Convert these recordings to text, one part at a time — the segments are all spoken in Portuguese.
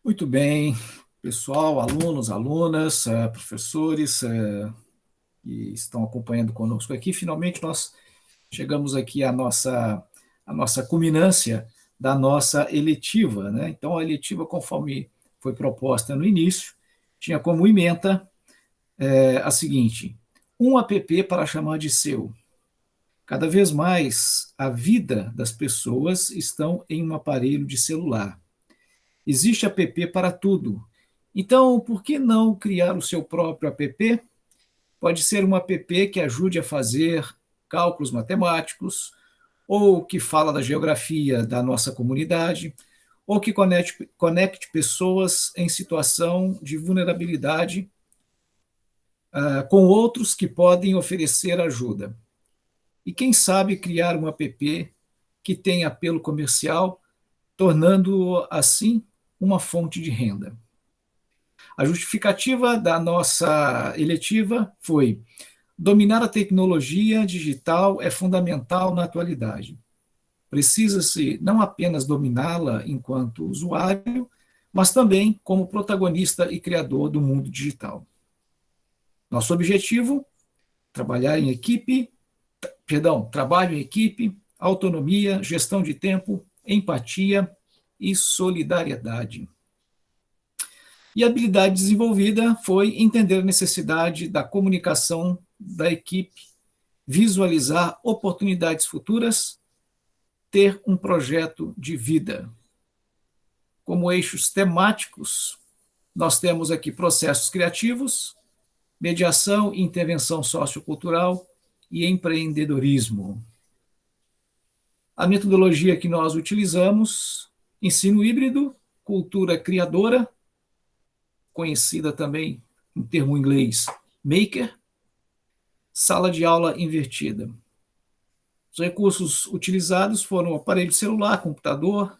Muito bem, pessoal, alunos, alunas, professores que estão acompanhando conosco aqui. Finalmente, nós chegamos aqui à nossa culminância da nossa eletiva, né? Então, a eletiva, conforme foi proposta no início, tinha como ementa a seguinte: um app para chamar de seu. Cada vez mais, a vida das pessoas estão em um aparelho de celular. Existe app para tudo. Então, por que não criar o seu próprio app? Pode ser um app que ajude a fazer cálculos matemáticos, ou que fala da geografia da nossa comunidade, ou que conecte pessoas em situação de vulnerabilidade com outros que podem oferecer ajuda. E quem sabe criar um app que tenha apelo comercial, tornando assim uma fonte de renda. A justificativa da nossa eletiva foi: dominar a tecnologia digital é fundamental na atualidade. Precisa-se não apenas dominá-la enquanto usuário, mas também como protagonista e criador do mundo digital. Nosso objetivo: trabalho em equipe, autonomia, gestão de tempo, empatia e solidariedade. E a habilidade desenvolvida foi entender a necessidade da comunicação da equipe, visualizar oportunidades futuras, ter um projeto de vida. Como eixos temáticos, nós temos aqui processos criativos, mediação e intervenção sociocultural e empreendedorismo. A metodologia que nós utilizamos: ensino híbrido, cultura criadora, conhecida também em termo inglês maker, sala de aula invertida. Os recursos utilizados foram o aparelho celular, computador,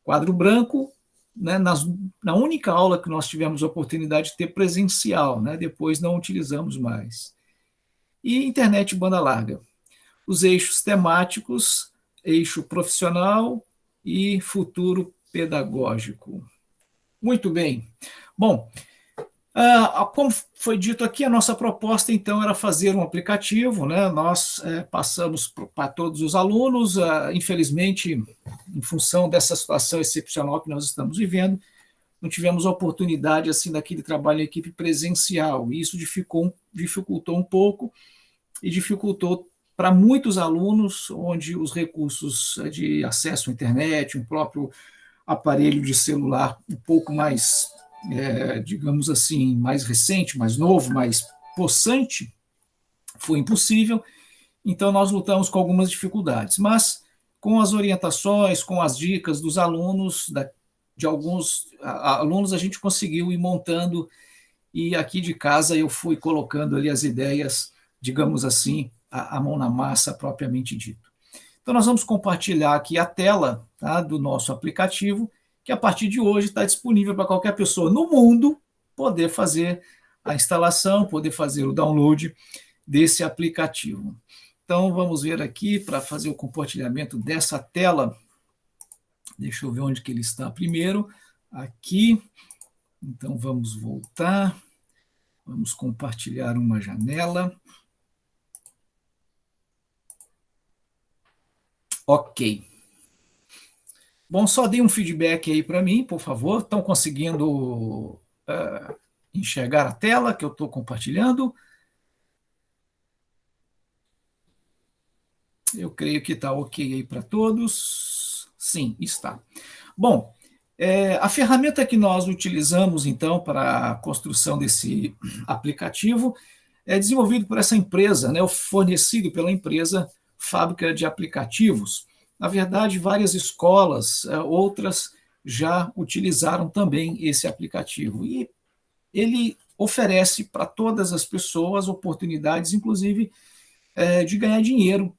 quadro branco, né, na única aula que nós tivemos a oportunidade de ter presencial, né, depois não utilizamos mais. E internet banda larga. Os eixos temáticos: eixo profissional e futuro pedagógico. Muito bem. Bom, como foi dito aqui, a nossa proposta, então, era fazer um aplicativo, né? Nós passamos para todos os alunos, infelizmente, em função dessa situação excepcional que nós estamos vivendo, não tivemos oportunidade, assim, daquele trabalho em equipe presencial, e isso dificultou um pouco, e dificultou para muitos alunos, onde os recursos de acesso à internet, um próprio aparelho de celular um pouco mais, digamos assim, mais recente, mais novo, mais possante, foi impossível. Então, nós lutamos com algumas dificuldades, mas com as orientações, com as dicas dos alunos, de alguns alunos, a gente conseguiu ir montando, e aqui de casa eu fui colocando ali as ideias, digamos assim, a mão na massa propriamente dito. Então, nós vamos compartilhar aqui a tela, tá, do nosso aplicativo, que a partir de hoje está disponível para qualquer pessoa no mundo poder fazer a instalação, poder fazer o download desse aplicativo. Então, vamos ver aqui para fazer o compartilhamento dessa tela. Deixa eu ver onde que ele está primeiro. Aqui. Então, vamos voltar. Vamos compartilhar uma janela. Ok. Bom, só dê um feedback aí para mim, por favor. Estão conseguindo enxergar a tela que eu estou compartilhando? Eu creio que está ok aí para todos. Sim, está. Bom, a ferramenta que nós utilizamos, então, para a construção desse aplicativo é desenvolvido por essa empresa, né, fornecido pela empresa Fábrica de Aplicativos. Na verdade, várias escolas, outras já utilizaram também esse aplicativo. E ele oferece para todas as pessoas oportunidades, inclusive, de ganhar dinheiro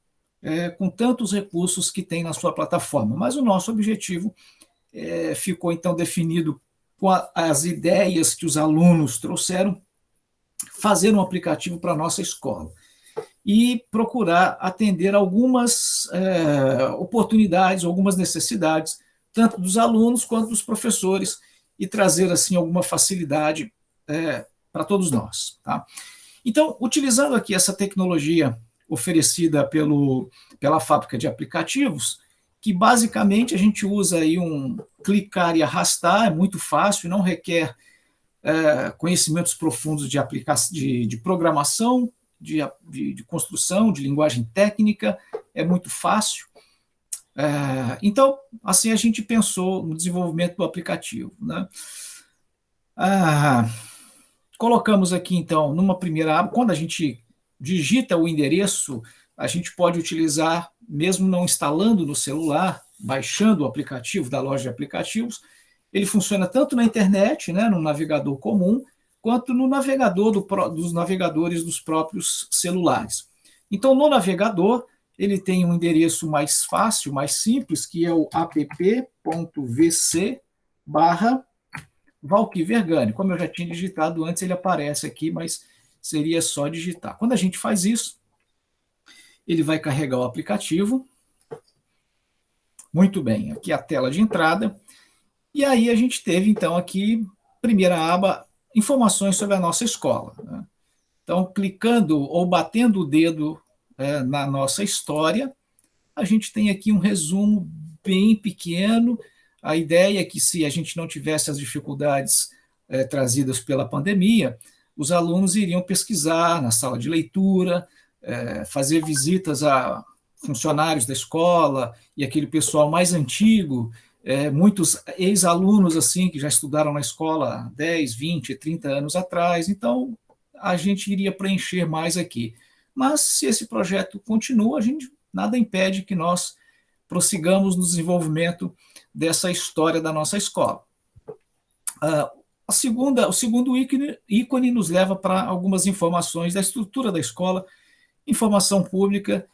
com tantos recursos que tem na sua plataforma. Mas o nosso objetivo ficou, então, definido com as ideias que os alunos trouxeram, fazer um aplicativo para a nossa escola e procurar atender algumas oportunidades, algumas necessidades, tanto dos alunos quanto dos professores, e trazer assim alguma facilidade para todos nós. Tá? Então, utilizando aqui essa tecnologia oferecida pela fábrica de aplicativos, que basicamente a gente usa aí um clicar e arrastar, é muito fácil, não requer conhecimentos profundos de programação, de construção, de linguagem técnica, é muito fácil. Então, assim a gente pensou no desenvolvimento do aplicativo. Né? Colocamos aqui, então, numa primeira aba, quando a gente digita o endereço, a gente pode utilizar, mesmo não instalando no celular, baixando o aplicativo da loja de aplicativos, ele funciona tanto na internet, né, no navegador comum, quanto no navegador dos navegadores dos próprios celulares. Então, no navegador, ele tem um endereço mais fácil, mais simples, que é o app.vc/Valky Vergani. Como eu já tinha digitado antes, ele aparece aqui, mas seria só digitar. Quando a gente faz isso, ele vai carregar o aplicativo. Muito bem, aqui a tela de entrada. E aí a gente teve, então, aqui, primeira aba, informações sobre a nossa escola. Né? Então, clicando ou batendo o dedo na nossa história, a gente tem aqui um resumo bem pequeno. A ideia é que, se a gente não tivesse as dificuldades trazidas pela pandemia, os alunos iriam pesquisar na sala de leitura, fazer visitas a funcionários da escola e aquele pessoal mais antigo, muitos ex-alunos assim que já estudaram na escola há 10, 20, 30 anos atrás. Então, a gente iria preencher mais aqui. Mas, se esse projeto continua, a gente nada impede que nós prossigamos no desenvolvimento dessa história da nossa escola. O segundo ícone nos leva para algumas informações da estrutura da escola, informação pública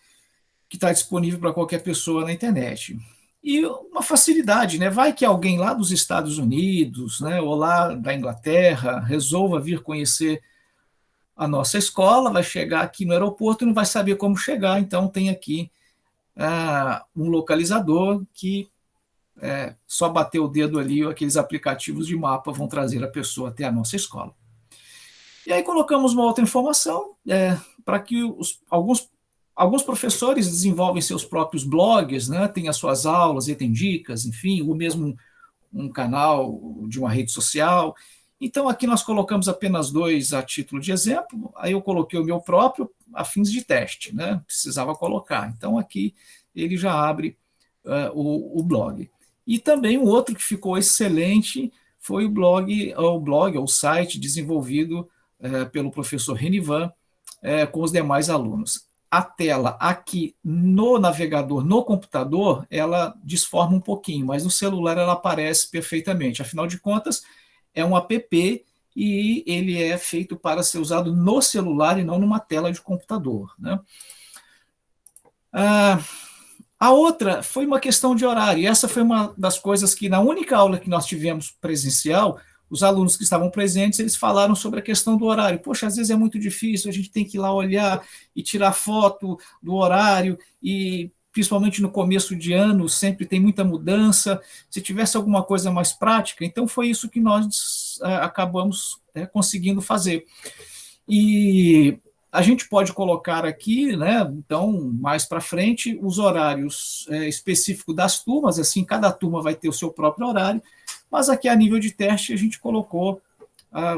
que está disponível para qualquer pessoa na internet. E uma facilidade, né? Vai que alguém lá dos Estados Unidos, né, ou lá da Inglaterra, resolva vir conhecer a nossa escola, vai chegar aqui no aeroporto e não vai saber como chegar, então tem aqui um localizador que só bater o dedo ali, aqueles aplicativos de mapa vão trazer a pessoa até a nossa escola. E aí colocamos uma outra informação para que alguns professores desenvolvem seus próprios blogs, né, tem as suas aulas e tem dicas, enfim, ou mesmo um canal de uma rede social. Então, aqui nós colocamos apenas dois a título de exemplo, aí eu coloquei o meu próprio a fins de teste, né? Precisava colocar. Então, aqui ele já abre o blog. E também um outro que ficou excelente foi o site desenvolvido pelo professor Renivan com os demais alunos. A tela aqui no navegador, no computador, ela desforma um pouquinho, mas no celular ela aparece perfeitamente. Afinal de contas, é um app e ele é feito para ser usado no celular e não numa tela de computador. Né? A outra foi uma questão de horário, e essa foi uma das coisas que, na única aula que nós tivemos presencial, os alunos que estavam presentes, eles falaram sobre a questão do horário. Poxa, às vezes é muito difícil, a gente tem que ir lá olhar e tirar foto do horário, e principalmente no começo de ano, sempre tem muita mudança. Se tivesse alguma coisa mais prática, então foi isso que nós acabamos conseguindo fazer. E a gente pode colocar aqui, né, então, mais para frente, os horários específicos das turmas, assim, cada turma vai ter o seu próprio horário, mas aqui a nível de teste a gente colocou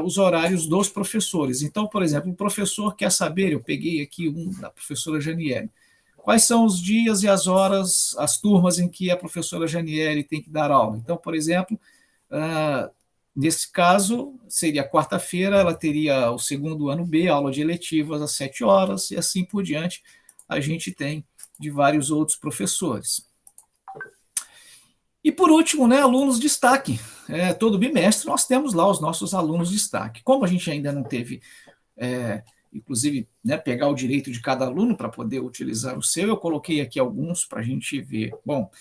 os horários dos professores. Então, por exemplo, o professor quer saber, eu peguei aqui um da professora Janiele, quais são os dias e as horas, as turmas em que a professora Janiele tem que dar aula. Então, por exemplo, nesse caso, seria quarta-feira, ela teria o segundo ano B, aula de eletivas às 7 horas, e assim por diante, a gente tem de vários outros professores. E por último, né, alunos destaque. Todo bimestre nós temos lá os nossos alunos destaque. Como a gente ainda não teve, inclusive, né, pegar o direito de cada aluno para poder utilizar o seu, eu coloquei aqui alguns para a gente ver. Bom,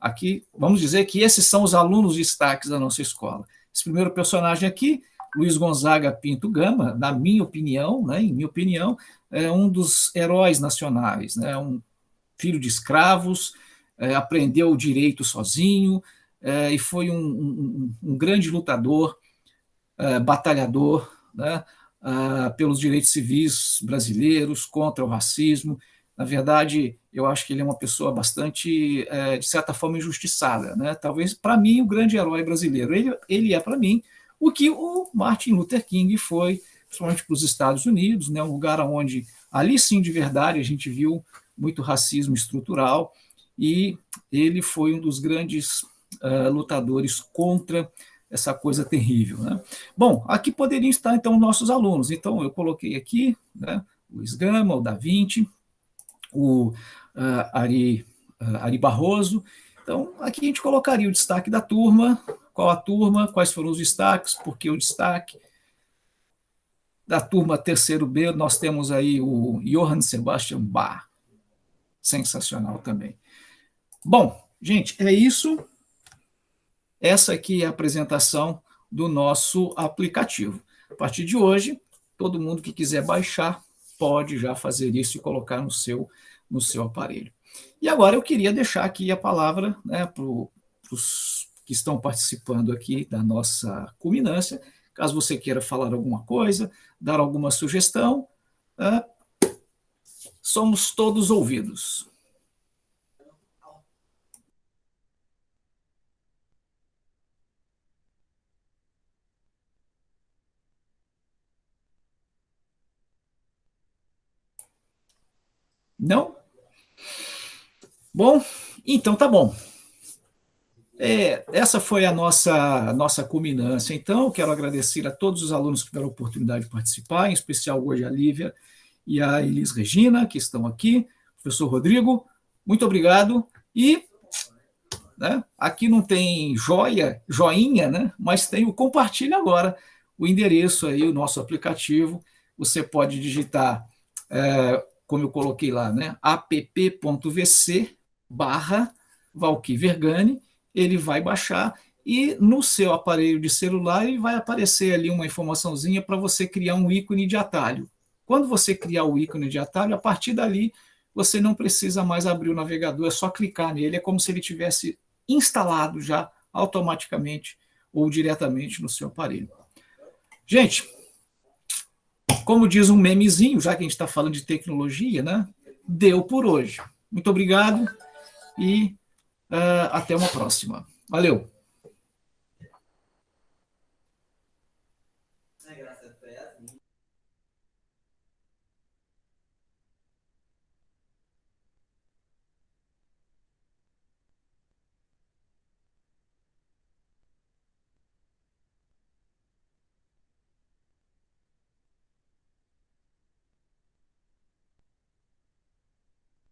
aqui, vamos dizer que esses são os alunos destaques da nossa escola. Esse primeiro personagem aqui, Luiz Gonzaga Pinto Gama, na minha opinião, né, em minha opinião, é um dos heróis nacionais, né, um filho de escravos, aprendeu o direito sozinho, e foi um grande lutador, batalhador, né, pelos direitos civis brasileiros, contra o racismo. Na verdade, eu acho que ele é uma pessoa bastante, de certa forma, injustiçada, né? Talvez, para mim, o grande herói brasileiro. Ele é, para mim, o que o Martin Luther King foi, principalmente para os Estados Unidos, né? Um lugar onde, ali sim, de verdade, a gente viu muito racismo estrutural, e ele foi um dos grandes lutadores contra essa coisa terrível, né? Bom, aqui poderiam estar, então, nossos alunos. Então, eu coloquei aqui, né, o Luiz Gama, o Da Vinci, o Ari Barroso. Então, aqui a gente colocaria o destaque da turma, qual a turma, quais foram os destaques, por que o destaque. Da turma terceiro B, nós temos aí o Johann Sebastian Bach, sensacional também. Bom, gente, é isso. Essa aqui é a apresentação do nosso aplicativo. A partir de hoje, todo mundo que quiser baixar pode já fazer isso e colocar no seu aparelho. E agora eu queria deixar aqui a palavra, né, para os que estão participando aqui da nossa culminância. Caso você queira falar alguma coisa, dar alguma sugestão, somos todos ouvidos. Não? Bom, então tá bom. Essa foi a nossa culminância. Então, eu quero agradecer a todos os alunos que tiveram a oportunidade de participar, em especial hoje a Lívia e a Elis Regina, que estão aqui, professor Rodrigo, muito obrigado. E, né, aqui não tem joinha, né, mas tem o compartilha agora, o endereço aí, o nosso aplicativo. Você pode digitar, como eu coloquei lá, né, app.vc/Valquí Vergani, ele vai baixar e no seu aparelho de celular ele vai aparecer ali uma informaçãozinha para você criar um ícone de atalho. Quando você criar o ícone de atalho, a partir dali você não precisa mais abrir o navegador, é só clicar nele, é como se ele tivesse instalado já automaticamente ou diretamente no seu aparelho. Gente, como diz um memezinho, já que a gente está falando de tecnologia, né? Deu por hoje. Muito obrigado e até uma próxima. Valeu!